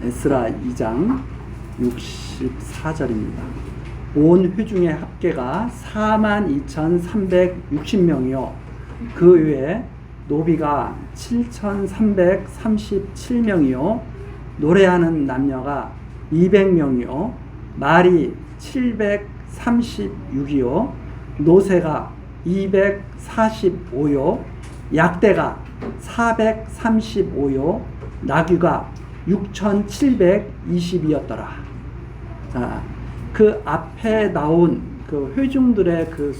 에스라 2장 64절입니다. 온 회중의 합계가 42,360명이요 그 외에 노비가 7,337명이요 노래하는 남녀가 200명이요 말이 736이요 노새가 245요 약대가 435요 나귀가 6,720이었더라. 자, 그 앞에 나온 그 회중들의 그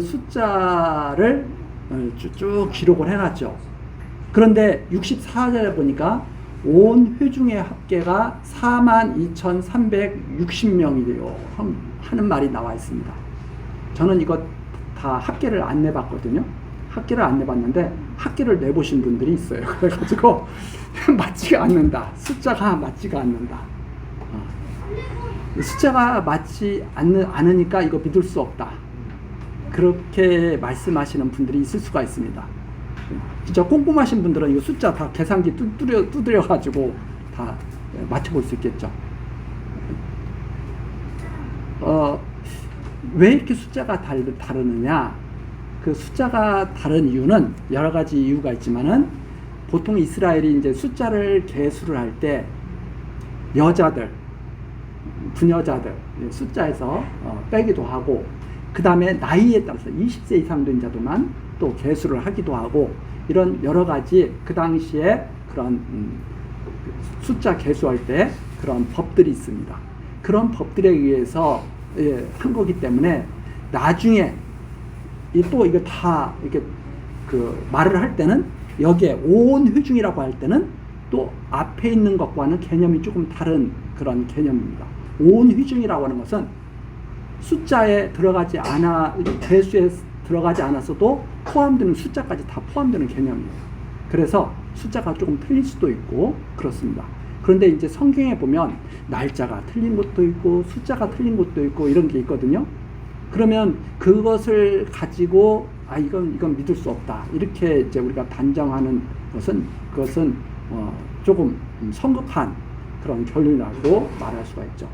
숫자를 쭉 기록을 해놨죠. 그런데 64절에 보니까 온 회중의 합계가 42,360명이래요 하는 말이 나와 있습니다. 저는 이거 다 합계를 안 내봤거든요. 합계를 안 내봤는데 합계를 내보신 분들이 있어요. 그래가지고 맞지가 않는다. 숫자가 맞지가 않는다. 숫자가 맞지 않으니까 이거 믿을 수 없다. 그렇게 말씀하시는 분들이 있을 수가 있습니다. 진짜 꼼꼼하신 분들은 이 숫자 다 계산기 두드려가지고 다 맞춰볼 수 있겠죠. 왜 이렇게 숫자가 다르느냐? 그 숫자가 다른 이유는 여러 가지 이유가 있지만은 보통 이스라엘이 이제 숫자를 계수를 할 때 여자들, 부녀자들 숫자에서 빼기도 하고 그 다음에 나이에 따라서 20세 이상 된 자들만 또 계수를 하기도 하고 이런 여러 가지 그 당시에 그런 숫자 계수할 때 그런 법들이 있습니다. 그런 법들에 의해서 한 거기 때문에 나중에 또 이거 다 이렇게 그 말을 할 때는 여기에 온 회중이라고 할 때는 또 앞에 있는 것과는 개념이 조금 다른 그런 개념입니다. 온 회중이라고 하는 것은 숫자에 들어가지 않아 개수에 들어가지 않았어도 포함되는 숫자까지 다 포함되는 개념이에요. 그래서 숫자가 조금 틀릴 수도 있고 그렇습니다. 그런데 이제 성경에 보면 날짜가 틀린 것도 있고 숫자가 틀린 것도 있고 이런 게 있거든요. 그러면 그것을 가지고 이건 믿을 수 없다 이렇게 이제 우리가 단정하는 그것은 조금 성급한 그런 결론이라고 말할 수가 있죠.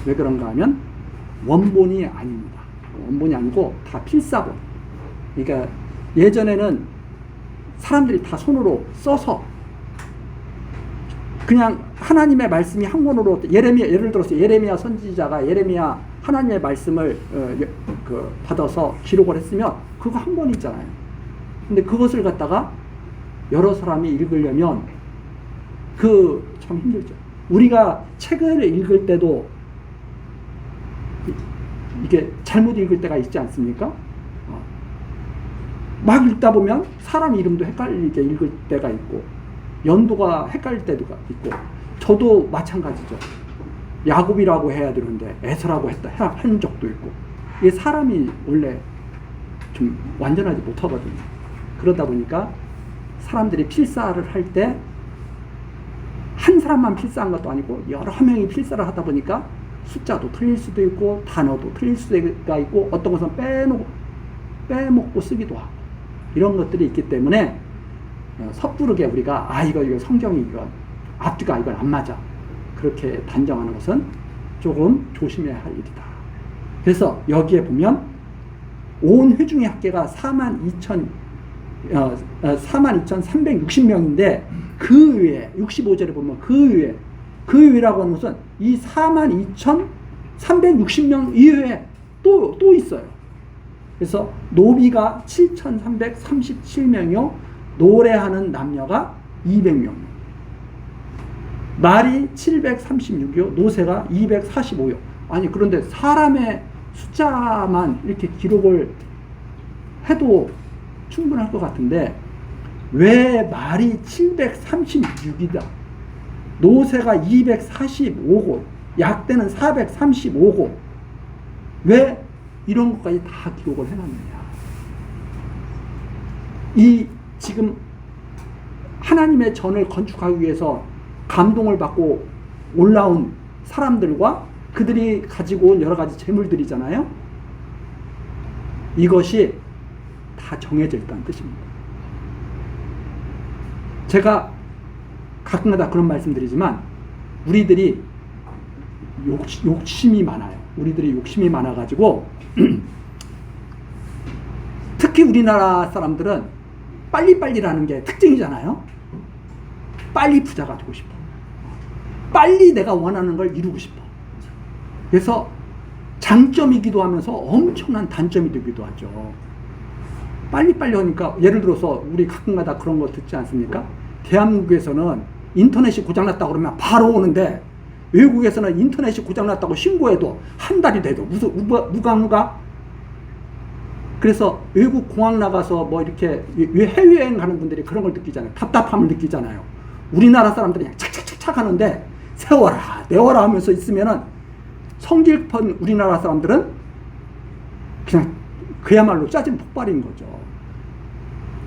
왜 그런가 하면 원본이 아닙니다. 원본이 아니고 다 필사본. 그러니까 예전에는 사람들이 다 손으로 써서 그냥 하나님의 말씀이 한 권으로 예를 들어서 예레미야 선지자가 하나님의 말씀을 받아서 기록을 했으면 그거 한 권이잖아요. 근데 그것을 갖다가 여러 사람이 읽으려면 참 힘들죠. 우리가 책을 읽을 때도 이게 잘못 읽을 때가 있지 않습니까? 막 읽다 보면 사람 이름도 헷갈리게 읽을 때가 있고 연도가 헷갈릴 때도 있고 저도 마찬가지죠. 야곱이라고 해야 되는데 에서라고 한 적도 있고 이게 사람이 원래 좀 완전하지 못하거든요. 그러다 보니까 사람들이 필사를 할 때 한 사람만 필사한 것도 아니고 여러 명이 필사를 하다 보니까 숫자도 틀릴 수도 있고 단어도 틀릴 수가 있고 어떤 것은 빼먹고 쓰기도 하고 이런 것들이 있기 때문에 섣부르게 우리가 이거 성경이 앞뒤가 이건 안 맞아 그렇게 단정하는 것은 조금 조심해야 할 일이다. 그래서 여기에 보면 온 회중의 합계가 42,360명인데 그 외에 65절에 보면 그 외라고 하는 것은 이 42,360명 이외에 또 있어요. 그래서 노비가 7,337명이요 노래하는 남녀가 200명 말이 736이요 노새가 245요 그런데 사람의 숫자만 이렇게 기록을 해도 충분할 것 같은데 왜 말이 736이다 노새가 245고 약대는 435고 왜 이런 것까지 다 기록을 해놨느냐. 지금 하나님의 전을 건축하기 위해서 감동을 받고 올라온 사람들과 그들이 가지고 온 여러 가지 재물들이잖아요. 이것이 다 정해져 있다는 뜻입니다. 제가 가끔가다 그런 말씀드리지만 우리들이 욕심이 많아요. 우리들이 욕심이 많아가지고 특히 우리나라 사람들은 빨리빨리라는 게 특징이잖아요. 빨리 부자가 되고 싶어. 빨리 내가 원하는 걸 이루고 싶어. 그래서 장점이기도 하면서 엄청난 단점이 되기도 하죠. 빨리빨리 하니까 예를 들어서 우리 가끔가다 그런 거 듣지 않습니까? 대한민국에서는 인터넷이 고장났다고 그러면 바로 오는데 외국에서는 인터넷이 고장났다고 신고해도 한 달이 돼도 무가 그래서 외국 공항 나가서 뭐 이렇게 해외여행 가는 분들이 그런 걸 느끼잖아요. 답답함을 느끼잖아요. 우리나라 사람들이 그냥 착착착착 하는데 세워라 내워라 하면서 있으면은 성질펀 우리나라 사람들은 그냥 그야말로 짜증 폭발인 거죠.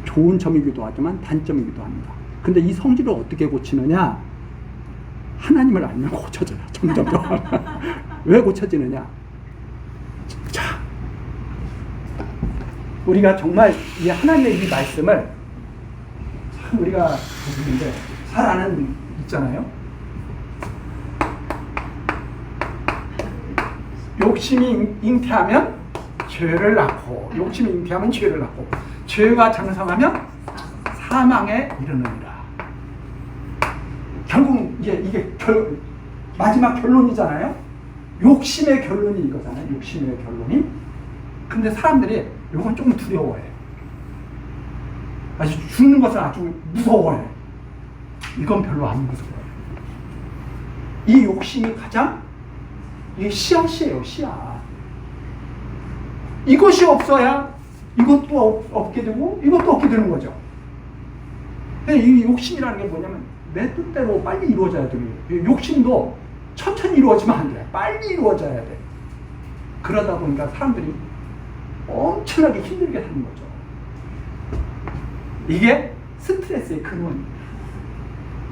좋은 점이기도 하지만 단점이기도 합니다. 근데 이 성질을 어떻게 고치느냐? 하나님을 알면 고쳐져요. 점점 더. 왜 고쳐지느냐? 자, 우리가 정말 이 하나님의 이 말씀을 우리가 보는데 잘 아는 있잖아요. 욕심이 잉태하면 죄를 낳고, 욕심이 잉태하면 죄를 낳고, 죄가 장성하면 사망에 이르느니라. 결국 이게 마지막 결론이잖아요. 욕심의 결론이 이거잖아요. 욕심의 결론이. 근데 사람들이 이건 조금 두려워해. 아주 죽는 것은 아주 무서워해. 이건 별로 안 무서워요. 이 욕심이 가장 이게 씨앗이에요. 씨앗. 이것이 없어야 이것도 없게 되고 이것도 없게 되는 거죠. 이 욕심이라는 게 뭐냐면 내 뜻대로 빨리 이루어져야 돼요. 욕심도 천천히 이루어지면 안 돼. 빨리 이루어져야 돼. 그러다 보니까 사람들이 엄청나게 힘들게 사는 거죠. 이게 스트레스의 근원입니다.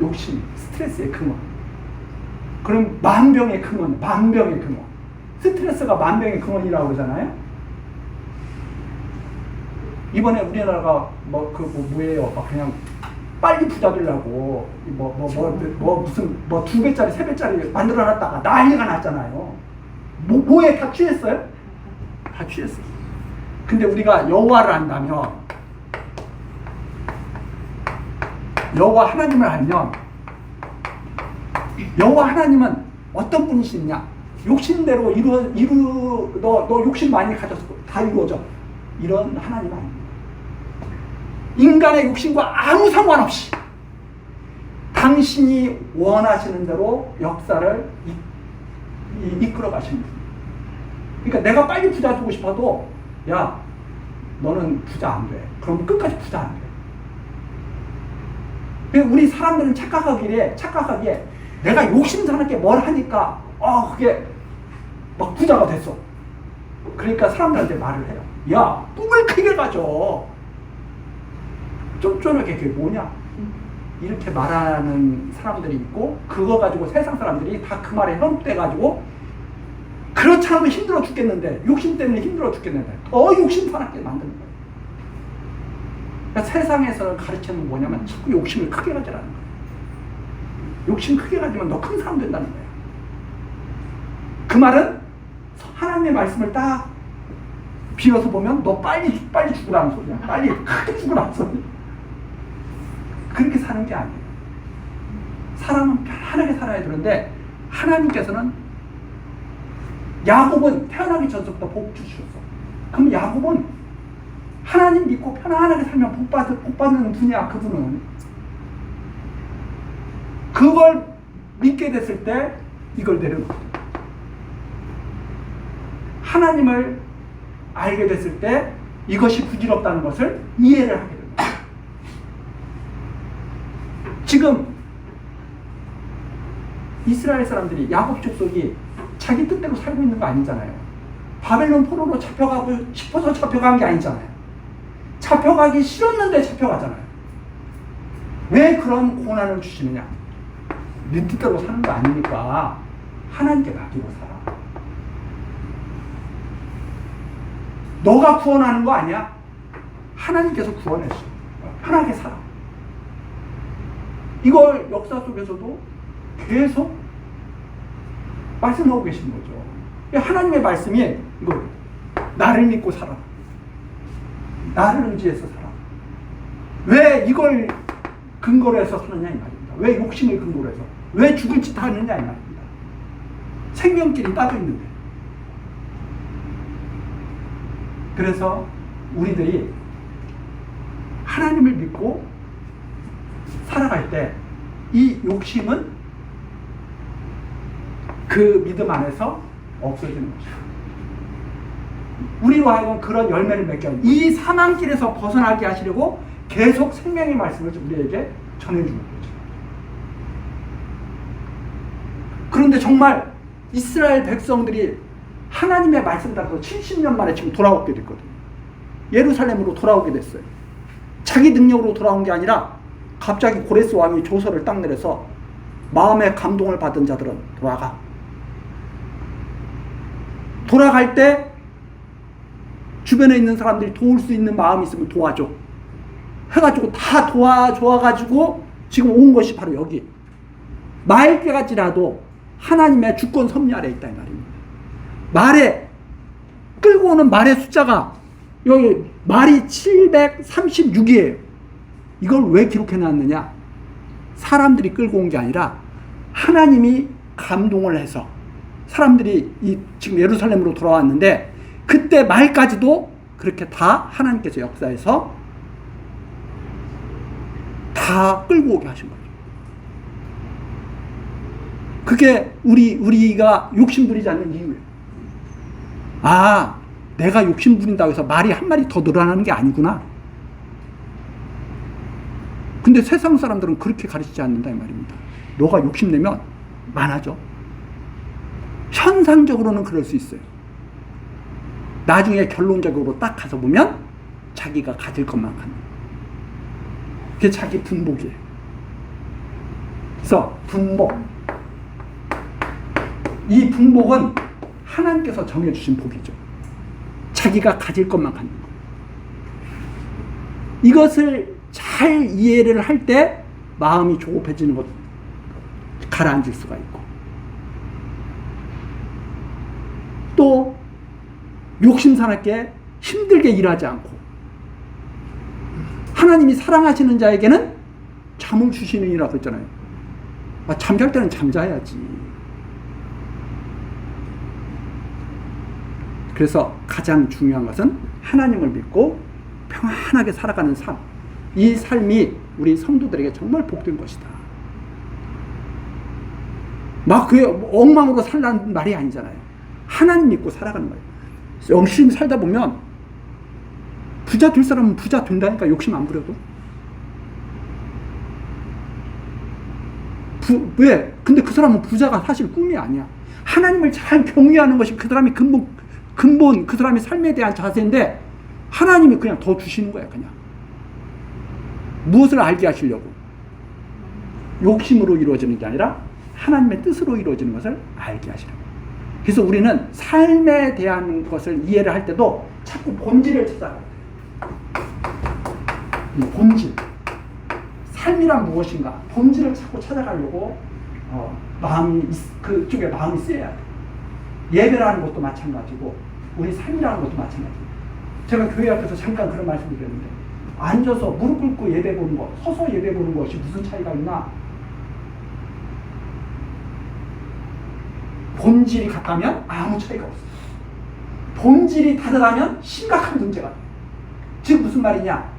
욕심, 스트레스의 근원. 그럼 만병의 근원, 만병의 근원. 스트레스가 만병의 근원이라고 그러잖아요. 이번에 우리나라가 뭐예요? 그냥 빨리 부자 되려고 무슨 2배짜리 3배짜리 만들어놨다가 난리가 났잖아요. 뭐에 다 취했어요? 다 취했어요. 근데 우리가 여호와를 안다면, 여호와 하나님을 알면, 여호와 하나님은 어떤 분이시냐? 욕심대로 너 욕심 많이 가졌어. 다 이루어져. 이런 하나님 아닙니다. 인간의 욕심과 아무 상관없이 당신이 원하시는 대로 역사를 이끌어 가십니다. 그러니까 내가 빨리 부자 되고 싶어도 야, 너는 부자 안 돼. 그럼 끝까지 부자 안 돼. 우리 사람들은 착각하기에 내가 욕심스럽게 뭘 하니까 그게 막 부자가 됐어. 그러니까 사람들한테 말을 해요. 야, 꿈을 크게 가져. 쫀쫀하게 그게 뭐냐? 이렇게 말하는 사람들이 있고, 그거 가지고 세상 사람들이 다 그 말에 현혹돼가지고, 그렇지 않으면 힘들어 죽겠는데, 욕심 때문에 힘들어 죽겠는데, 더 욕심스럽게 만드는 거예요. 그러니까 세상에서 가르치는 뭐냐면, 자꾸 욕심을 크게 가지라는 거예요. 욕심 크게 가지면 너 큰 사람 된다는 거예요. 그 말은 하나님의 말씀을 딱 비워서 보면 너 빨리 죽으라는 소리야. 빨리 크게 죽으라는 소리. 그렇게 사는 게 아니에요. 사람은 편안하게 살아야 되는데 하나님께서는 야곱은 태어나기 전부터 복 주셨어. 그럼 야곱은 하나님 믿고 편안하게 살면 복 받는 분이야. 그분은 그걸 믿게 됐을 때 이걸 내려놓거든. 하나님을 알게 됐을 때 이것이 부질없다는 것을 이해를 하게 됩니다. 지금 이스라엘 사람들이 야곱 족속이 자기 뜻대로 살고 있는 거 아니잖아요. 바벨론 포로로 잡혀가고 싶어서 잡혀간 게 아니잖아요. 잡혀가기 싫었는데 잡혀가잖아요. 왜 그런 고난을 주시느냐? 네 뜻대로 사는 거 아니니까 하나님께 맡기고 살아. 너가 구원하는 거 아니야. 하나님께서 구원했어. 편하게 살아. 이걸 역사 속에서도 계속 말씀하고 계시는 거죠. 하나님의 말씀이 이거 나를 믿고 살아. 나를 의지해서 살아. 왜 이걸 근거로 해서 사느냐 이 말입니다. 왜 욕심을 근거로 해서. 왜 죽을 짓 하느냐 이 말입니다. 생명길이 따져 있는데. 그래서 우리들이 하나님을 믿고 살아갈 때 이 욕심은 그 믿음 안에서 없어지는 거죠. 우리로 하여금 그런 열매를 맺게 하는, 이 사망길에서 벗어나게 하시려고 계속 생명의 말씀을 우리에게 전해주는 거죠. 그런데 정말 이스라엘 백성들이 하나님의 말씀 따라서 70년 만에 지금 돌아오게 됐거든요. 예루살렘으로 돌아오게 됐어요. 자기 능력으로 돌아온 게 아니라 갑자기 고레스 왕이 조서를 딱 내려서 마음의 감동을 받은 자들은 돌아갈 때 주변에 있는 사람들이 도울 수 있는 마음이 있으면 도와줘 해가지고 다 도와줘가지고 지금 온 것이 바로 여기 말까지라도 하나님의 주권 섭리 아래 있다 이 말입니다. 말에 끌고 오는 말의 숫자가 여기 말이 736이에요. 이걸 왜 기록해 놨느냐? 사람들이 끌고 온 게 아니라 하나님이 감동을 해서 사람들이 지금 예루살렘으로 돌아왔는데 그때 말까지도 그렇게 다 하나님께서 역사해서 다 끌고 오게 하신 거죠. 그게 우리가 욕심 부리지 않는 이유예요. 아, 내가 욕심 부린다고 해서 말이 한 마리 더 늘어나는 게 아니구나. 근데 세상 사람들은 그렇게 가르치지 않는다 이 말입니다. 너가 욕심내면 많아져. 현상적으로는 그럴 수 있어요. 나중에 결론적으로 딱 가서 보면 자기가 가질 것만 갖는. 그게 자기 분복이에요. 그래서 분복. 이 분복은 하나님께서 정해주신 복이죠. 자기가 가질 것만 갖는 거. 이것을 잘 이해를 할 때 마음이 조급해지는 것, 가라앉을 수가 있고, 또 욕심사납게 힘들게 일하지 않고, 하나님이 사랑하시는 자에게는 잠을 주시느니라고 했잖아요. 잠잘 때는 잠자야지. 그래서 가장 중요한 것은 하나님을 믿고 평안하게 살아가는 삶. 이 삶이 우리 성도들에게 정말 복된 것이다. 막 그 엉망으로 살라는 말이 아니잖아요. 하나님 믿고 살아가는 거예요. 열심히 살다 보면 부자 될 사람은 부자 된다니까. 욕심 안 부려도. 왜? 근데 그 사람은 부자가 사실 꿈이 아니야. 하나님을 잘 경외하는 것이 그 사람의 근본 그 사람의 삶에 대한 자세인데 하나님이 그냥 더 주시는 거야. 그냥 무엇을 알게 하시려고. 욕심으로 이루어지는 게 아니라 하나님의 뜻으로 이루어지는 것을 알게 하시려고. 그래서 우리는 삶에 대한 것을 이해를 할 때도 자꾸 본질을 찾아가야 돼. 본질. 삶이란 무엇인가? 본질을 자꾸 찾아가려고 그쪽에 마음이 쓰여야 돼. 예배라는 것도 마찬가지고 우리 삶이라는 것도 마찬가지고. 제가 교회 앞에서 잠깐 그런 말씀을 드렸는데 앉아서 무릎 꿇고 예배 보는 것, 서서 예배 보는 것이 무슨 차이가 있나? 본질이 같다면 아무 차이가 없어요. 본질이 다르다면 심각한 문제가 돼요. 즉 무슨 말이냐?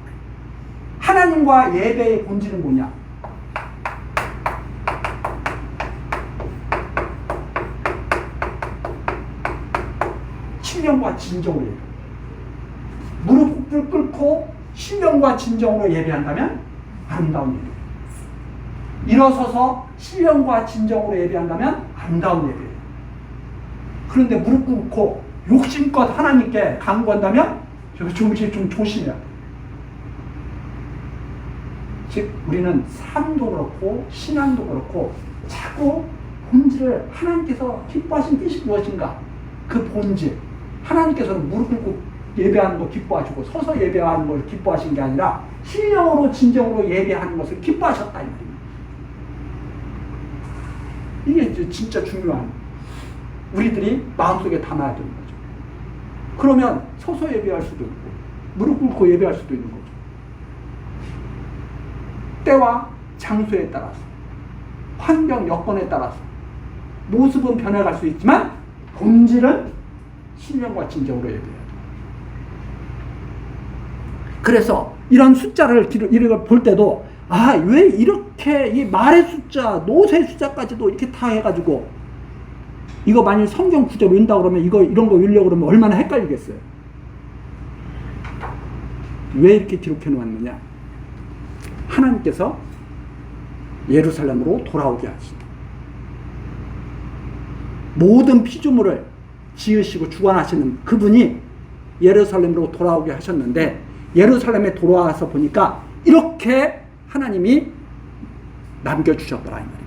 하나님과 예배의 본질은 뭐냐? 신령과 진정으로 예배. 무릎을 꿇고 신령과 진정으로 예배한다면 아름다운 예배. 일어서서 신령과 진정으로 예배한다면 아름다운 예배. 그런데 무릎 꿇고 욕심껏 하나님께 간구한다면 좀 조심해야 돼. 즉 우리는 삶도 그렇고 신앙도 그렇고 자꾸 본질을 하나님께서 기뻐하신 뜻이 무엇인가? 그 본질. 하나님께서는 무릎 꿇고 예배하는 거 기뻐하시고 서서 예배하는 걸 기뻐하신 게 아니라 신령으로 진정으로 예배하는 것을 기뻐하셨다 이 말입니다. 이게 이제 진짜 중요한 우리들이 마음속에 담아야 되는 거죠. 그러면 서서 예배할 수도 있고 무릎 꿇고 예배할 수도 있는 거죠. 때와 장소에 따라서 환경 여건에 따라서 모습은 변해갈 수 있지만 본질은 신령과 진정으로 예배해야 돼요. 그래서 이런 숫자를 이렇게 볼 때도 왜 이렇게 이 말의 숫자, 노새 숫자까지도 이렇게 다 해가지고 이거 만일 성경 구절 외운다 그러면 이런 거 외우려고 그러면 얼마나 헷갈리겠어요. 왜 이렇게 기록해 놓았느냐? 하나님께서 예루살렘으로 돌아오게 하신다. 모든 피조물을 지으시고 주관하시는 그분이 예루살렘으로 돌아오게 하셨는데 예루살렘에 돌아와서 보니까 이렇게 하나님이 남겨주셨더라 이 말입니다.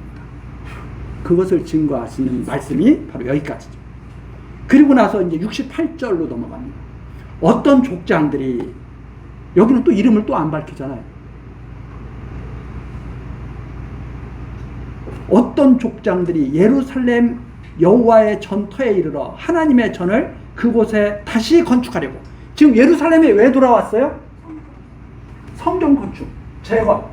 그것을 증거하시는 말씀이 바로 여기까지죠. 그리고 나서 이제 68절로 넘어갑니다. 어떤 족장들이 여기는 또 이름을 또 안 밝히잖아요. 어떤 족장들이 예루살렘 여호와의 전터에 이르러 하나님의 전을 그곳에 다시 건축하려고. 지금 예루살렘에 왜 돌아왔어요? 성전 건축, 재건.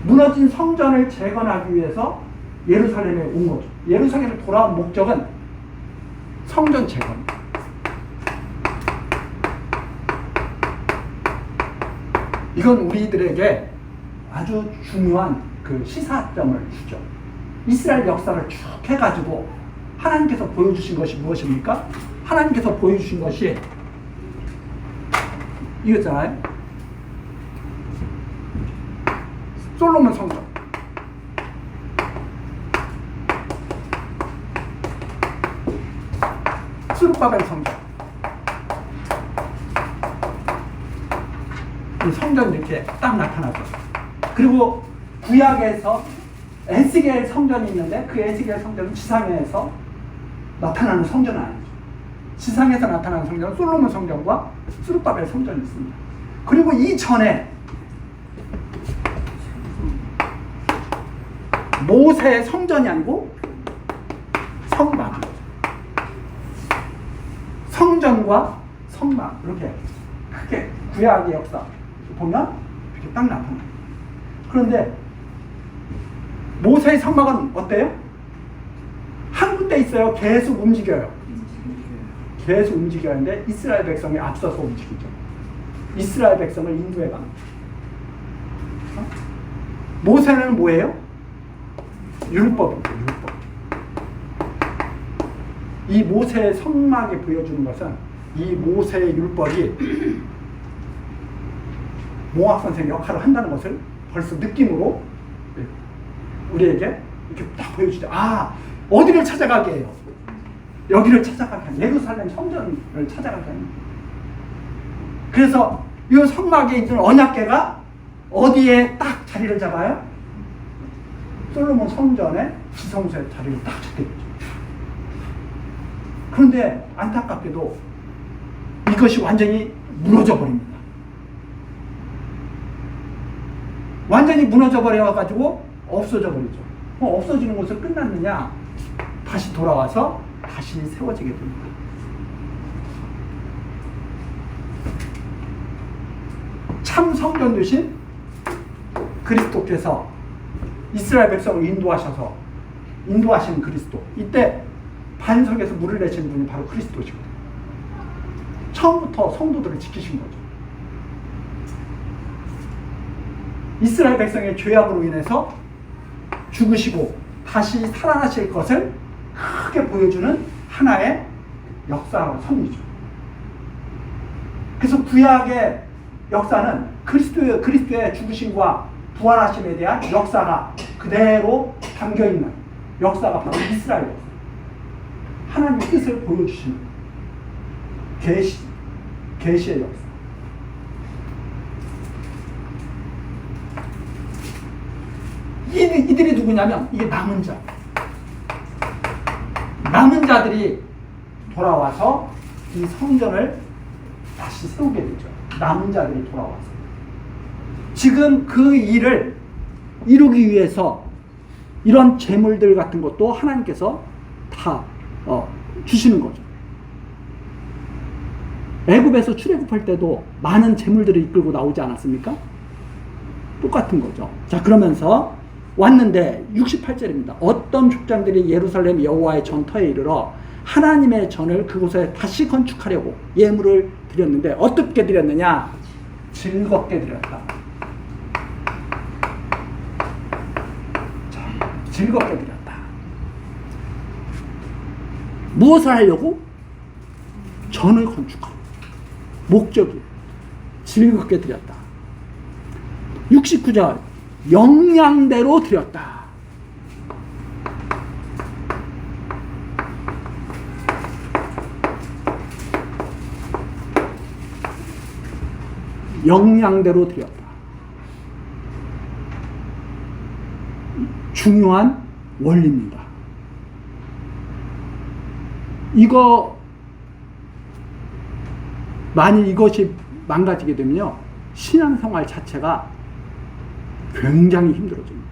무너진 성전을 재건하기 위해서 예루살렘에 온 거죠. 예루살렘에 돌아온 목적은 성전 재건입니다. 이건 우리들에게 아주 중요한 그 시사점을 주죠. 이스라엘 역사를 쭉 해가지고 하나님께서 보여주신 것이 무엇입니까? 하나님께서 보여주신 것이 이거잖아요. 솔로몬 성전, 스룹바벨 성전. 이 성전이 이렇게 딱 나타나죠. 그리고 구약에서 에스겔 성전이 있는데 그 에스겔 성전은 지상에서 나타나는 성전은 아니죠. 지상에서 나타나는 성전은 솔로몬 성전과 스룹바벨 성전이 있습니다. 그리고 이전에 모세의 성전이 아니고 성막이죠. 성전과 성막 이렇게 크게 구약의 역사 보면 이렇게 딱 나타나요. 그런데 모세의 성막은 어때요? 한 군데 있어요. 계속 움직여요. 계속 움직이는데 이스라엘 백성이 앞서서 움직이죠. 이스라엘 백성을 인도해 갑니다. 모세는 뭐예요? 율법입니다. 율법. 이 모세의 성막에 보여주는 것은 이 모세의 율법이 모학 선생 역할을 한다는 것을 벌써 느낌으로 우리에게 이렇게 딱 보여주죠. 어디를 찾아가게 해요? 여기를 찾아가게 해요. 예루살렘 성전을 찾아가게 합니다. 그래서 이 성막에 있는 언약궤가 어디에 딱 자리를 잡아요? 솔로몬 성전의 지성소에 자리를 딱 잡게 되죠. 그런데 안타깝게도 이것이 완전히 무너져 버립니다. 완전히 무너져 버려가지고 없어져 버리죠. 없어지는 것을 끝났느냐? 다시 돌아와서 다시 세워지게 됩니다. 참 성전 되신 그리스도께서 이스라엘 백성을 인도하시는 그리스도. 이때 반석에서 물을 내시는 분이 바로 그리스도시거든요. 처음부터 성도들을 지키신 거죠. 이스라엘 백성의 죄악으로 인해서 죽으시고 다시 살아나실 것을 크게 보여주는 하나의 역사 선이죠. 그래서 구약의 역사는 그리스도의 죽으심과 부활하심에 대한 역사가 그대로 담겨있는 역사가 바로 이스라엘 역사. 하나님의 뜻을 보여주시는 계시의 역사. 이들이 누구냐면 이게 남은 자. 남은 자들이 돌아와서 이 성전을 다시 세우게 되죠. 남은 자들이 돌아와서. 지금 그 일을 이루기 위해서 이런 재물들 같은 것도 하나님께서 다 주시는 거죠. 애굽에서 출애굽할 때도 많은 재물들을 이끌고 나오지 않았습니까? 똑같은 거죠. 자, 그러면서 왔는데 68절입니다. 어떤 족장들이 예루살렘 여호와의 전터에 이르러 하나님의 전을 그곳에 다시 건축하려고 예물을 드렸는데 어떻게 드렸느냐? 즐겁게 드렸다. 자, 즐겁게 드렸다. 무엇을 하려고? 전을 건축하고. 목적이 즐겁게 드렸다. 69절 영양대로 드렸다. 영양대로 드렸다. 중요한 원리입니다. 만일 이것이 망가지게 되면요, 신앙생활 자체가 굉장히 힘들어집니다.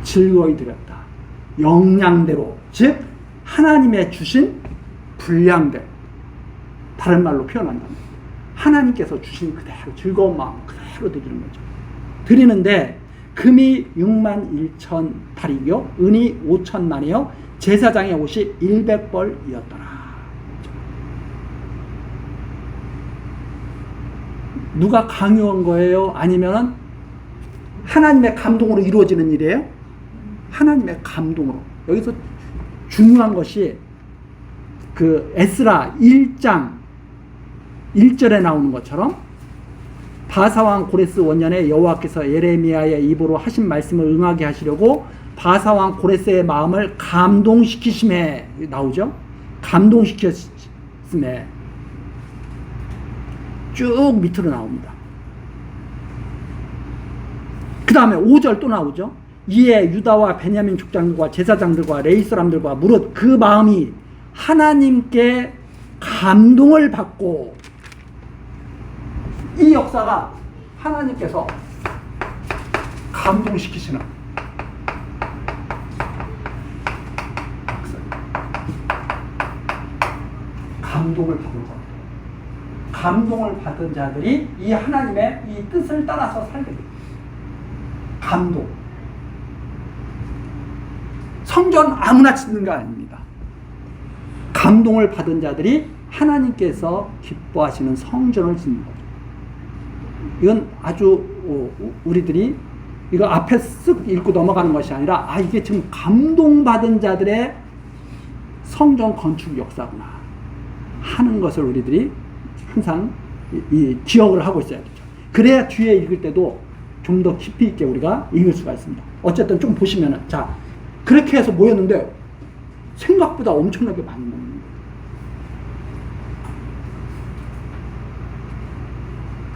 즐거이 드렸다. 영양대로, 즉 하나님의 주신 분량대로, 다른 말로 표현한다면 하나님께서 주신 그대로 즐거운 마음 그대로 드리는 거죠. 드리는데 금이 61,000 달이요, 은이 5,000만이요, 제사장의 옷이 100벌이었더라. 누가 강요한 거예요? 아니면 하나님의 감동으로 이루어지는 일이에요? 하나님의 감동으로. 여기서 중요한 것이 그 에스라 1장 1절에 나오는 것처럼 바사왕 고레스 원년에 여호와께서 예레미야의 입으로 하신 말씀을 응하게 하시려고 바사왕 고레스의 마음을 감동시키심에 나오죠. 감동시켰음에 쭉 밑으로 나옵니다. 그 다음에 5절 또 나오죠. 이에 유다와 베냐민 족장들과 제사장들과 레위 사람들과 무릇 그 마음이 하나님께 감동을 받고, 이 역사가 하나님께서 감동시키시는 감동을 받은 자, 감동을 받은 자들이 이 하나님의 이 뜻을 따라서 살게 됩니다. 감동. 성전 아무나 짓는 거 아닙니다. 감동을 받은 자들이 하나님께서 기뻐하시는 성전을 짓는 거죠. 이건 아주 우리들이 이거 앞에 쓱 읽고 넘어가는 것이 아니라, 이게 지금 감동받은 자들의 성전 건축 역사구나 하는 것을 우리들이 항상 기억을 하고 있어야 되죠. 그래야 뒤에 읽을 때도 좀 더 깊이 있게 우리가 읽을 수가 있습니다. 어쨌든 좀 보시면은, 자, 그렇게 해서 모였는데 생각보다 엄청나게 많이 모입니다.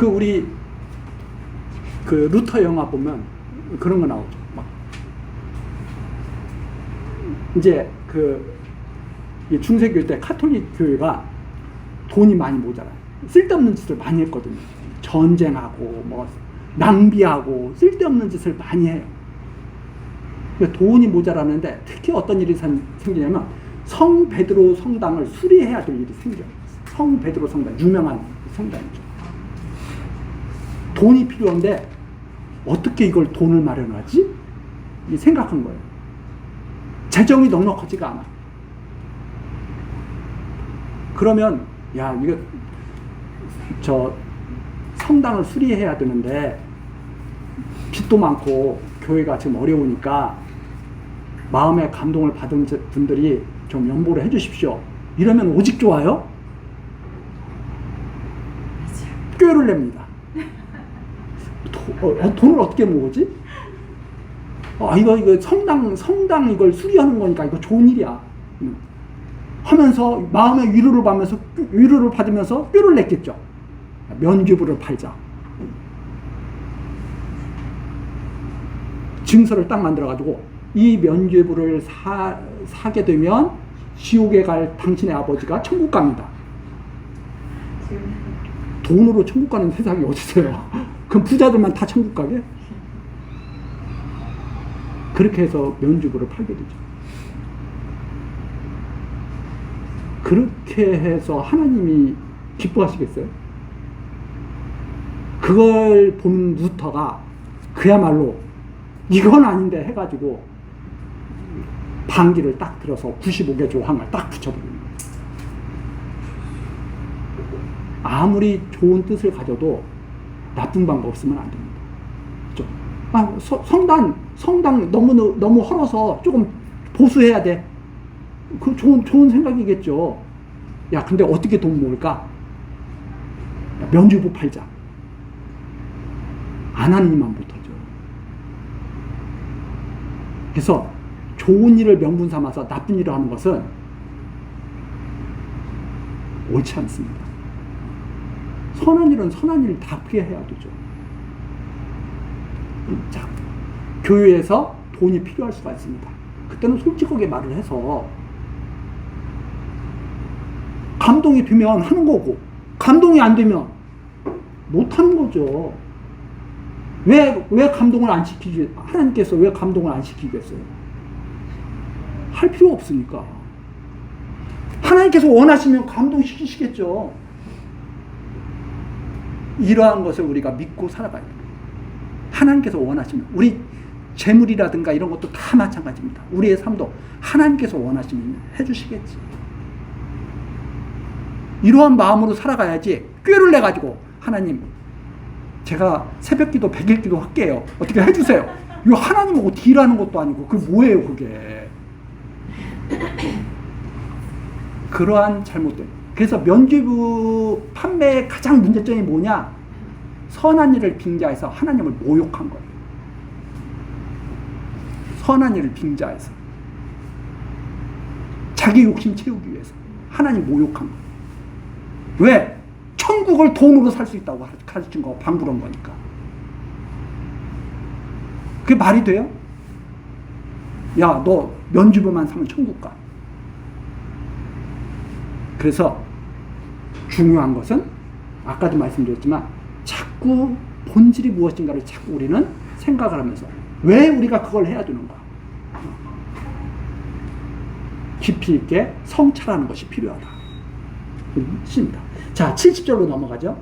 우리 루터 영화 보면 그런 거 나오죠. 막 이제 중세교 때 카톨릭 교회가 돈이 많이 모자라요. 쓸데없는 짓을 많이 했거든요. 전쟁하고 뭐 낭비하고 쓸데없는 짓을 많이 해요. 돈이 모자라는데 특히 어떤 일이 생기냐면 성 베드로 성당을 수리해야 될 일이 생겨요. 성 베드로 성당, 유명한 성당이죠. 돈이 필요한데 어떻게 이걸 돈을 마련하지? 생각한 거예요. 재정이 넉넉하지가 않아. 그러면 이거 성당을 수리해야 되는데 빚도 많고 교회가 지금 어려우니까 마음의 감동을 받은 분들이 좀 연보를 해주십시오. 이러면 오직 좋아요? 꾀를 냅니다. 돈을 어떻게 모으지? 이거 성당 이걸 수리하는 거니까 이거 좋은 일이야 하면서 마음의 위로를 받으면서 꾀를 냈겠죠. 면죄부를 팔자. 증서를 딱 만들어가지고 이 면죄부를 사게 되면 지옥에 갈 당신의 아버지가 천국 갑니다. 돈으로 천국 가는 세상이 어디 있어요? 그럼 부자들만 다 천국 가게? 그렇게 해서 면죄부를 팔게 되죠. 그렇게 해서 하나님이 기뻐하시겠어요? 그걸 본 루터가 그야말로 이건 아닌데 해가지고 반기를 딱 들어서 95개 조항을 딱 붙여버립니다. 아무리 좋은 뜻을 가져도 나쁜 방법 쓰면 안 됩니다. 그렇죠? 성당 너무 헐어서 조금 보수해야 돼. 그 좋은 생각이겠죠. 야, 근데 어떻게 돈 모을까? 면죄부 팔자. 안 하는 이만 못하죠. 그래서 좋은 일을 명분 삼아서 나쁜 일을 하는 것은 옳지 않습니다. 선한 일은 선한 일을 답게 해야 되죠. 자, 교회에서 돈이 필요할 수가 있습니다. 그때는 솔직하게 말을 해서 감동이 되면 하는 거고, 감동이 안 되면 못 하는 거죠. 왜 감동을 안 시키지? 하나님께서 왜 감동을 안 시키겠어요? 할 필요 없으니까. 하나님께서 원하시면 감동시키시겠죠. 이러한 것을 우리가 믿고 살아가야 돼요. 하나님께서 원하시면, 우리 재물이라든가 이런 것도 다 마찬가지입니다. 우리의 삶도 하나님께서 원하시면 해주시겠지. 이러한 마음으로 살아가야지. 꾀를 내가지고 하나님, 제가 새벽기도 100일기도 할게요. 어떻게 해주세요. 이거 하나님하고 딜하는 것도 아니고 그게 뭐예요 그게. 그러한 잘못된. 그래서 면죄부 판매의 가장 문제점이 뭐냐? 선한 일을 빙자해서 하나님을 모욕한 거예요. 선한 일을 빙자해서 자기 욕심 채우기 위해서 하나님 모욕한 거예요. 왜? 천국을 돈으로 살 수 있다고 가르친 거 방불한 거니까. 그게 말이 돼요? 야, 너 면죄부만 사면 천국 가. 그래서 중요한 것은 아까도 말씀드렸지만 자꾸 본질이 무엇인가를 자꾸 우리는 생각을 하면서 왜 우리가 그걸 해야 되는가? 깊이 있게 성찰하는 것이 필요하다. 있습니다. 자, 70절로 넘어가죠.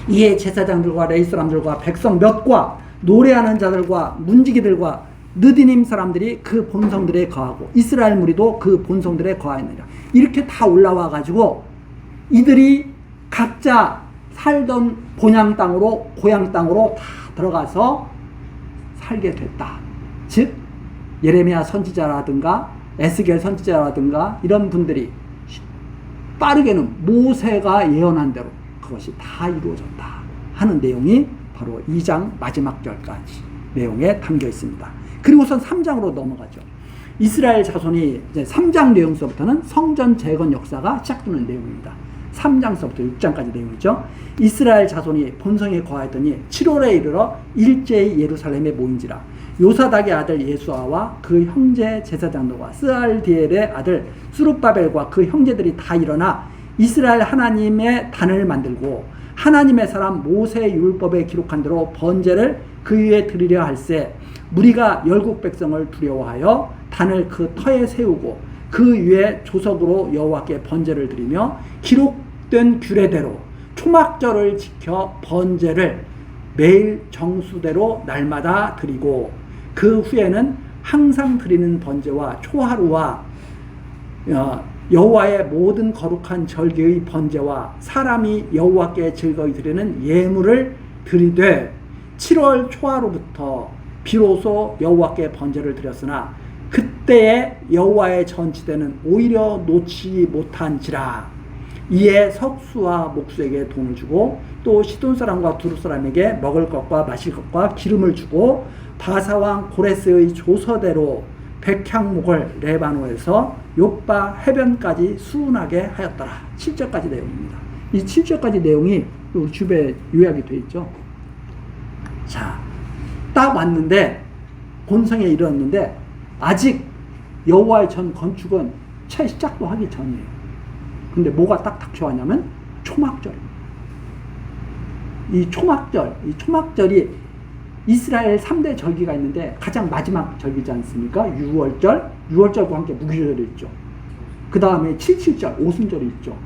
이에 제사장들과 레위 사람들과 백성 몇과 노래하는 자들과 문지기들과 느디님 사람들이 그 본성들에 거하고 이스라엘 무리도 그 본성들에 거하였느니라. 이렇게 다 올라와 가지고 이들이 각자 살던 본향 땅으로 고향 땅으로 다 들어가서 살게 됐다. 즉 예레미야 선지자라든가 에스겔 선지자라든가 이런 분들이 빠르게는 모세가 예언한 대로 그것이 다 이루어졌다 하는 내용이 바로 2장 마지막 절까지 내용에 담겨 있습니다. 그리고선 3장으로 넘어가죠. 이스라엘 자손이 이제 3장 내용서부터는 성전 재건 역사가 시작되는 내용입니다. 3장서부터 6장까지 내용이죠. 이스라엘 자손이 본성에 거하였더니 7월에 이르러 일제히 예루살렘에 모인지라. 요사닥의 아들 예수아와 그 형제 제사장들과 스알디엘의 아들 수룹바벨과 그 형제들이 다 일어나 이스라엘 하나님의 단을 만들고 하나님의 사람 모세 율법에 기록한 대로 번제를 그 위에 드리려 할세 무리가 열국 백성을 두려워하여 단을 그 터에 세우고 그 위에 조석으로 여호와께 번제를 드리며 기록된 규례대로 초막절을 지켜 번제를 매일 정수대로 날마다 드리고 그 후에는 항상 드리는 번제와 초하루와 여호와의 모든 거룩한 절기의 번제와 사람이 여호와께 즐거이 드리는 예물을 드리되 7월 초하루부터 비로소 여호와께 번제를 드렸으나 그때에 여호와의 전치대는 오히려 놓지 못한지라. 이에 석수와 목수에게 돈을 주고 또 시돈 사람과 두루 사람에게 먹을 것과 마실 것과 기름을 주고 바사왕 고레스의 조서대로 백향목을 레바논에서 욥바 해변까지 수운하게 하였더라. 7절까지 내용입니다. 이 7절까지 내용이 우리 주변에 요약이 되어 있죠. 자, 딱 왔는데 본성에 이르렀는데 아직 여호와의 전 건축은 채 시작도 하기 전이에요. 근데 뭐가 딱 닥쳐왔냐면 초막절입니다. 이 초막절이 이스라엘 3대 절기가 있는데 가장 마지막 절기지 않습니까? 유월절, 유월절과 함께 무교절이 있죠. 그 다음에 77절, 오순절이 있죠.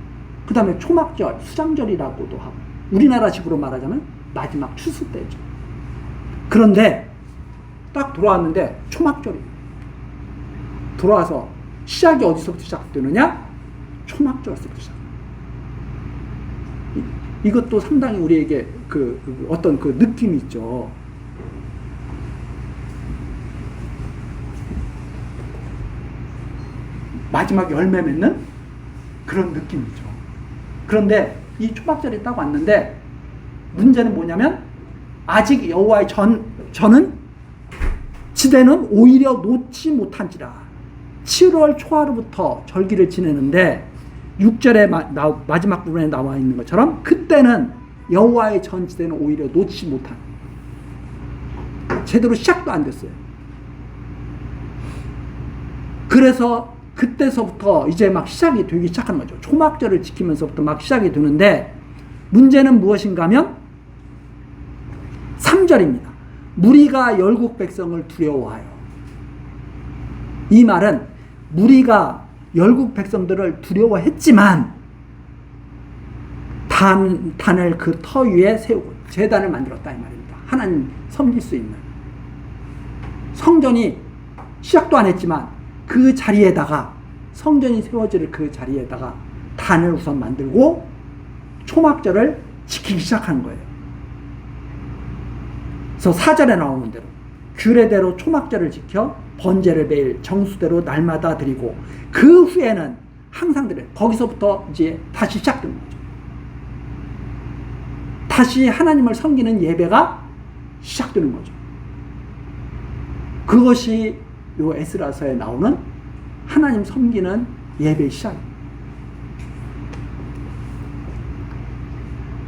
그 다음에 초막절, 수장절이라고도 하고, 우리나라식으로 말하자면 마지막 추수 때죠. 그런데 딱 돌아왔는데 초막절이 돌아와서 시작이 어디서부터 시작되느냐? 초막절에서부터 시작. 이것도 상당히 우리에게 어떤 그 느낌이 있죠. 마지막 열매 맺는 그런 느낌이죠. 그런데 이 초막절이 딱 왔는데 문제는 뭐냐면 아직 여호와의 전은 지대는 오히려 놓지 못한지라. 7월 초하루부터 절기를 지내는데 6절의 마지막 부분에 나와 있는 것처럼 그때는 여호와의 전 지대는 오히려 놓지 못한, 제대로 시작도 안 됐어요. 그래서 그때서부터 이제 막 시작이 되기 시작하는 거죠. 초막절을 지키면서부터 막 시작이 되는데 문제는 무엇인가 하면 3절입니다. 무리가 열국 백성을 두려워하여. 이 말은 무리가 열국 백성들을 두려워했지만 단을 그 터 위에 세우고 제단을 만들었다 이 말입니다. 하나님 섬길 수 있는. 성전이 시작도 안 했지만 그 자리에다가, 성전이 세워질 그 자리에다가 단을 우선 만들고 초막절을 지키기 시작하는 거예요. 그래서 4절에 나오는 대로 규례대로 초막절을 지켜 번제를 매일 정수대로 날마다 드리고 그 후에는 항상 드려요. 거기서부터 이제 다시 시작되는 거죠. 다시 하나님을 섬기는 예배가 시작되는 거죠. 그것이 요 에스라서에 나오는 하나님 섬기는 예배의 시작입니다.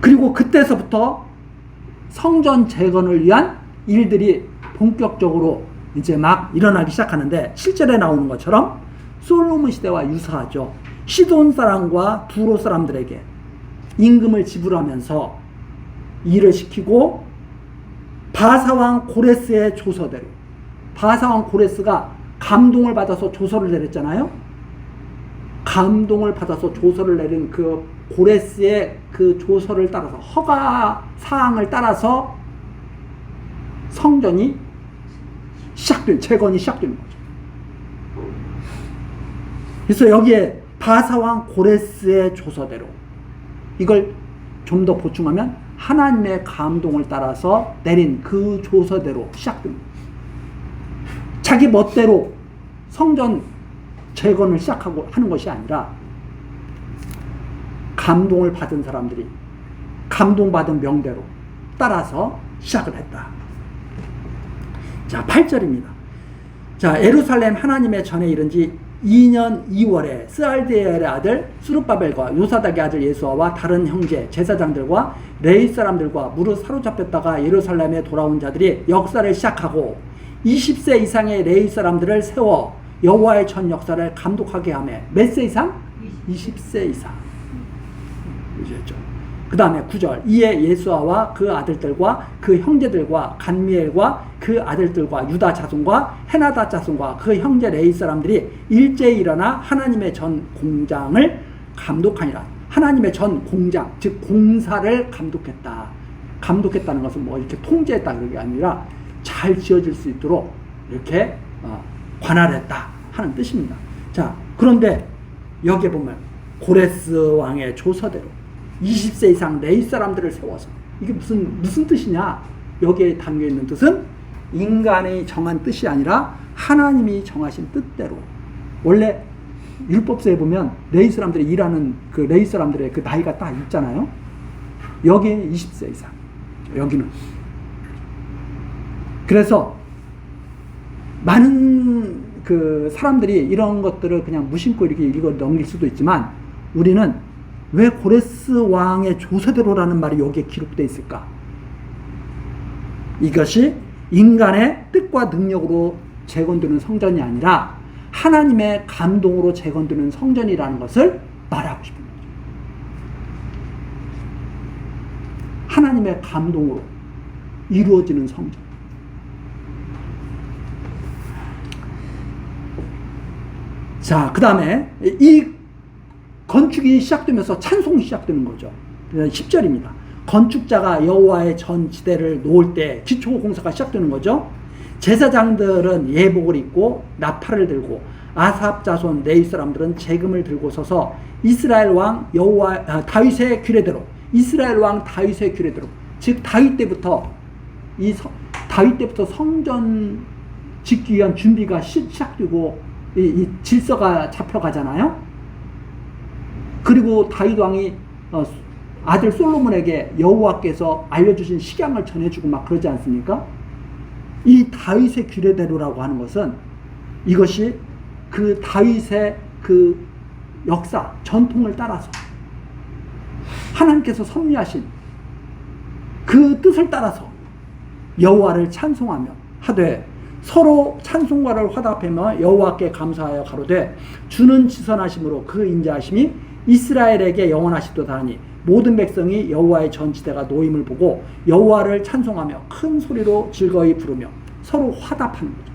그리고 그때서부터 성전 재건을 위한 일들이 본격적으로 이제 막 일어나기 시작하는데 7절에 나오는 것처럼 솔로몬 시대와 유사하죠. 시돈 사람과 두로 사람들에게 임금을 지불하면서 일을 시키고 바사왕 고레스의 조서대로, 바사왕 고레스가 감동을 받아서 조서를 내렸잖아요. 감동을 받아서 조서를 내린 그 고레스의 그 조서를 따라서, 허가 사항을 따라서 성전이 재건이 시작되는 거죠. 그래서 여기에 바사왕 고레스의 조서대로, 이걸 좀 더 보충하면 하나님의 감동을 따라서 내린 그 조서대로 시작됩니다. 자기 멋대로 성전 재건을 시작하고 하는 것이 아니라 감동을 받은 사람들이 감동받은 명대로 따라서 시작을 했다. 자, 8절입니다. 자, 예루살렘 하나님의 전에 이른 지 2년 2월에 스알디엘의 아들 수룹바벨과 요사닥의 아들 예수아와 다른 형제 제사장들과 레위 사람들과 무릇 사로잡혔다가 예루살렘에 돌아온 자들이 역사를 시작하고 20세 이상의 레위 사람들을 세워 여호와의 전 역사를 감독하게 하며, 몇 세 이상? 20세 이상. 그 다음에 9절, 이에 예수아와 그 아들들과 그 형제들과 간미엘과 그 아들들과 유다 자손과 헤나다 자손과 그 형제 레위 사람들이 일제히 일어나 하나님의 전 공장을 감독하니라. 하나님의 전 공장, 즉 공사를 감독했다. 감독했다는 것은 뭐 이렇게 통제했다 그런 게 아니라 잘 지어질 수 있도록 이렇게 관할했다 하는 뜻입니다. 자, 그런데 여기에 보면 고레스 왕의 조서대로 20세 이상 레위 사람들을 세워서, 이게 무슨 뜻이냐? 여기에 담겨 있는 뜻은 인간이 정한 뜻이 아니라 하나님이 정하신 뜻대로. 원래 율법서에 보면 레위 사람들이 일하는 그 레위 사람들의 그 나이가 딱 있잖아요. 여기에 20세 이상, 여기는. 그래서 많은 그 사람들이 이런 것들을 그냥 무심코 이렇게 읽어 넘길 수도 있지만, 우리는 왜 고레스 왕의 조서대로라는 말이 여기에 기록되어 있을까? 이것이 인간의 뜻과 능력으로 재건되는 성전이 아니라 하나님의 감동으로 재건되는 성전이라는 것을 말하고 싶은 거죠. 하나님의 감동으로 이루어지는 성전. 자, 그 다음에 이 건축이 시작되면서 찬송이 시작되는 거죠. 10절입니다. 건축자가 여호와의 전 지대를 놓을 때 기초 공사가 시작되는 거죠. 제사장들은 예복을 입고 나팔을 들고 아삽 자손 레위 사람들은 재금을 들고 서서 이스라엘 왕 다윗의 규례대로, 이스라엘 왕 다윗의 규례대로, 즉 다윗 때부터 성전 짓기 위한 준비가 시작되고 이 질서가 잡혀가잖아요. 그리고 다윗 왕이 아들 솔로몬에게 여호와께서 알려주신 식양을 전해주고 막 그러지 않습니까? 이 다윗의 규례대로라고 하는 것은 이것이 그 다윗의 그 역사, 전통을 따라서 하나님께서 섭리하신 그 뜻을 따라서 여호와를 찬송하며 하되 서로 찬송가를 화답하며 여호와께 감사하여 가로되 주는 지선하심으로 그 인자하심이 이스라엘에게 영원하시도다 하니 모든 백성이 여호와의 전지대가 놓임을 보고 여호와를 찬송하며 큰 소리로 즐거이 부르며 서로 화답하는 거죠.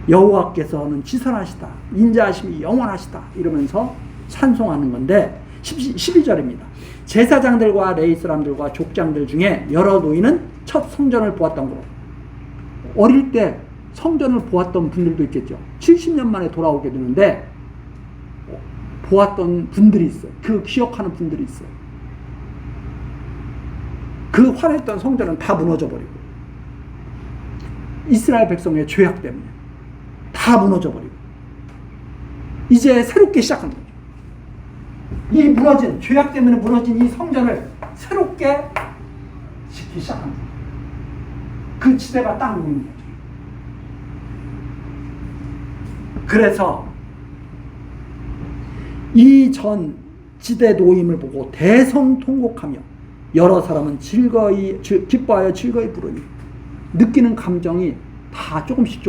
여호와께서는 지선하시다, 인자하심이 영원하시다 이러면서 찬송하는 건데 12절입니다. 제사장들과 레위 사람들과 족장들 중에 여러 노인은 첫 성전을 보았던 거로, 어릴 때 성전을 보았던 분들도 있겠죠. 70년 만에 돌아오게 되는데 보았던 분들이 있어요. 그 기억하는 분들이 있어요. 그 화려했던 성전은 다 무너져 버리고 이스라엘 백성의 죄악 때문에 다 무너져 버리고 이제 새롭게 시작한 거죠. 이 무너진, 죄악 때문에 무너진 이 성전을 새롭게 짓기 시작한 거죠. 그 지대가 딱 놓인 거죠. 그래서 이 전 지대 놓임을 보고 대성통곡하며 여러 사람은 기뻐하여 즐거이 부르니, 느끼는 감정이 다 조금씩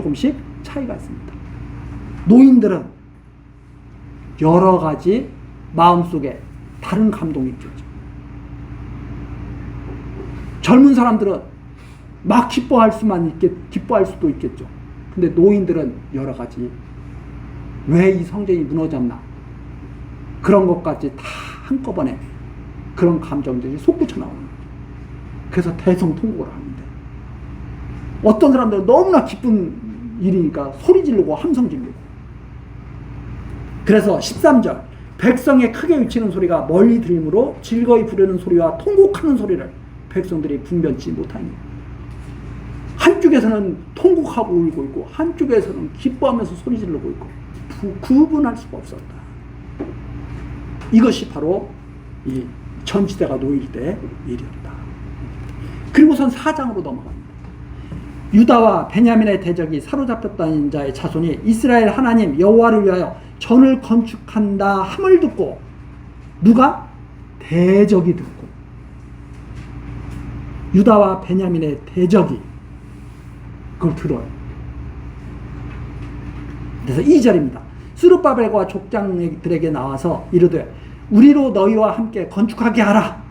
차이가 있습니다. 노인들은 여러 가지 마음속에 다른 감동이 있겠죠. 젊은 사람들은 막 기뻐할 수도 있겠죠. 근데 노인들은 여러 가지, 왜 이 성전이 무너졌나, 그런 것까지 다 한꺼번에 그런 감정들이 솟구쳐 나오는 거죠. 그래서 대성통곡을 하는데, 어떤 사람들은 너무나 기쁜 일이니까 소리 지르고 함성 지르고. 그래서 13절, 백성의 크게 외치는 소리가 멀리 들리므로 즐거이 부르는 소리와 통곡하는 소리를 백성들이 분변치 못하니, 한쪽에서는 통곡하고 울고 있고 한쪽에서는 기뻐하면서 소리 지르고 있고 구분할 수가 없었다. 이것이 바로 이 전지대가 놓일 때 일이었다. 그리고선 4장으로 넘어갑니다. 유다와 베냐민의 대적이 사로잡혔다는 자의 자손이 이스라엘 하나님 여호와를 위하여 전을 건축한다 함을 듣고, 누가? 대적이 듣고, 유다와 베냐민의 대적이 그걸 들어요. 그래서 2절입니다. 스룹바벨과 족장들에게 나와서 이르되 우리로 너희와 함께 건축하게 하라.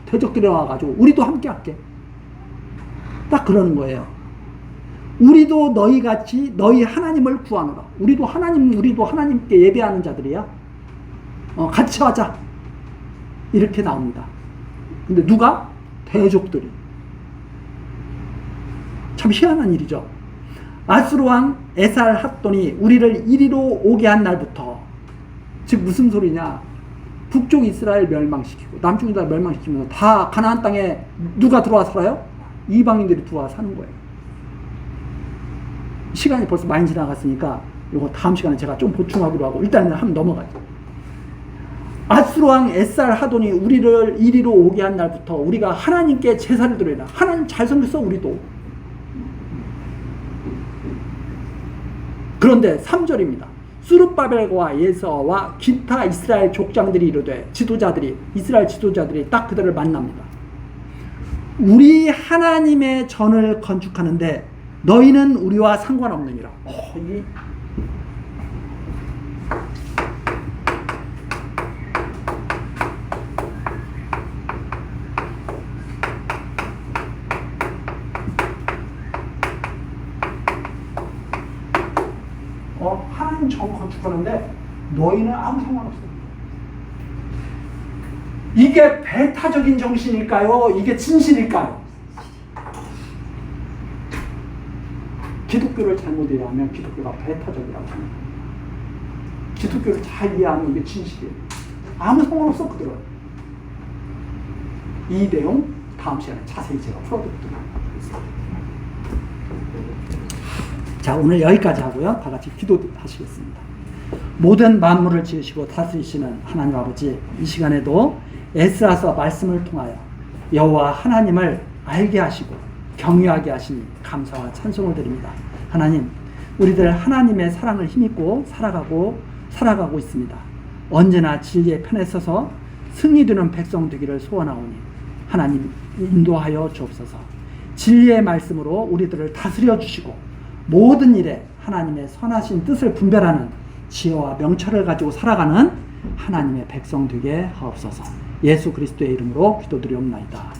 대적들이 나와가지고 우리도 함께 할게. 딱 그러는 거예요. 우리도 너희같이 너희 하나님을 구하노라. 우리도 하나님께 예배하는 자들이야. 같이 하자. 이렇게 나옵니다. 근데 누가? 대족들이. 참 희한한 일이죠. 아수르 왕 에살핫돈이 우리를 이리로 오게 한 날부터, 즉 무슨 소리냐, 북쪽 이스라엘 멸망시키고 남쪽 이스라엘 멸망시키면서 다 가나안 땅에 누가 들어와 살아요? 이방인들이 들어와 사는 거예요. 시간이 벌써 많이 지나갔으니까 이거 다음 시간에 제가 좀 보충하기로 하고 일단은 한번 넘어가죠. 아수르 왕 에살하돈이 우리를 이리로 오게 한 날부터 우리가 하나님께 제사를 드려라. 하나님 잘생겼어 우리도. 그런데 3절입니다. 스룹바벨과 예서와 기타 이스라엘 족장들이 이르되, 이스라엘 지도자들이 딱 그들을 만납니다. 우리 하나님의 전을 건축하는데 너희는 우리와 상관없느니라. 나는 정확하게 죽었는데 너희는 아무 상관없어. 이게 배타적인 정신일까요? 이게 진실일까요? 기독교를 잘못 이해하면 기독교가 배타적이라고 합니다. 기독교를 잘 이해하면 이게 진실이에요. 아무 상관없어 그들은. 이 내용 다음 시간에 자세히 제가 풀어드리도록 하겠습니다. 자, 오늘 여기까지 하고요. 다 같이 기도하시겠습니다. 모든 만물을 지으시고 다스리시는 하나님 아버지, 이 시간에도 에스라서 말씀을 통하여 여호와 하나님을 알게 하시고 경외하게 하시니 감사와 찬송을 드립니다. 하나님, 우리들 하나님의 사랑을 힘입고 살아가고 있습니다. 언제나 진리의 편에 서서 승리되는 백성 되기를 소원하오니 하나님 인도하여 주옵소서. 진리의 말씀으로 우리들을 다스려 주시고 모든 일에 하나님의 선하신 뜻을 분별하는 지혜와 명철을 가지고 살아가는 하나님의 백성 되게 하옵소서. 예수 그리스도의 이름으로 기도드리옵나이다.